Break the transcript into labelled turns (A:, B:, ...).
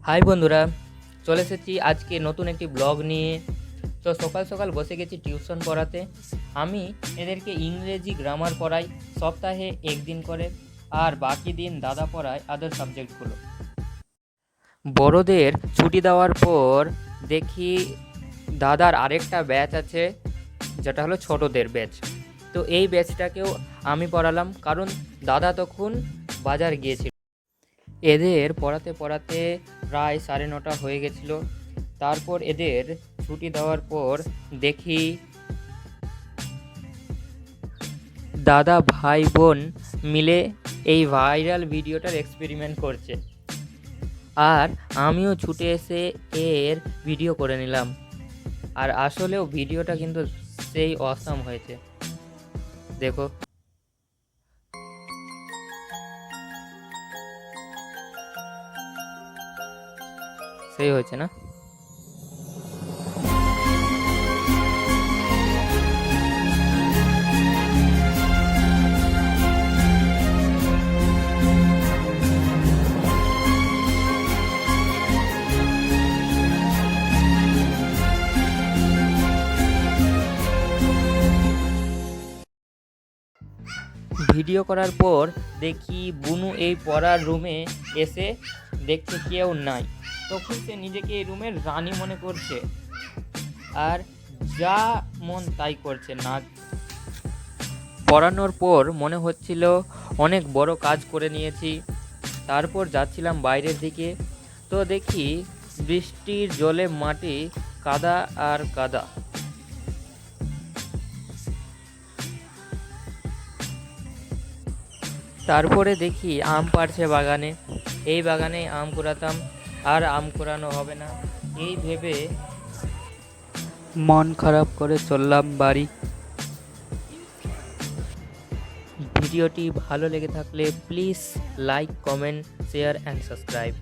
A: High বন্ধুরা, চলে এসেছি আজকে নতুন একটি ব্লগ নিয়ে। তো সকাল সকাল বসে গেছি টিউশন পড়াতে। আমি এদেরকে ইংরেজি গ্রামার পড়াই সপ্তাহে একদিন করে, আর বাকি দিন দাদা পড়ায় আদার সাবজেক্টগুলো। বড়দের ছুটি দেওয়ার পর দেখি দাদার আরেকটা ব্যাচ আছে, যেটা হলো ছোটদের ব্যাচ। তো এই ব্যাচটাকেও আমি পড়ালাম, কারণ দাদা তখন বাজার গিয়েছিল। এদের পড়াতে পড়াতে প্রায় 9:30 হয়ে গেছিল। তারপর এদের ছুটি দেওয়ার পর দেখি দাদা ভাই বোন মিলে এই ভাইরাল ভিডিওটার এক্সপেরিমেন্ট করছে, আর আমিও ছুটে এসে এর ভিডিও করে নিলাম। আর আসলেও ভিডিওটা কিন্তু সেই অসাম হয়েছে, দেখো। সেই হয়েছে না? ভিডিও করার পর দেখি বুনু এই পড়ার রুমে এসে দেখছে কেউ নাই। তখন সে নিজেকে এই রুমের রানী মনে করছে, আর যা মন তাই করছে। না, পড়ানোর পর মনে হচ্ছিল অনেক বড় কাজ করে নিয়েছি। তারপর যাচ্ছিলাম বাইরের দিকে, তো দেখি বৃষ্টির জলে মাটি কাদা আর কাদা। তারপরে দেখি আম পাড়ছে বাগানে। এই বাগানে আম কুড়াতাম, আর আম কুড়ানো হবে না এই ভেবে মন খারাপ করে চললাম বাড়ি। ভিডিওটি ভালো লেগে থাকলে please like, comment, share and subscribe.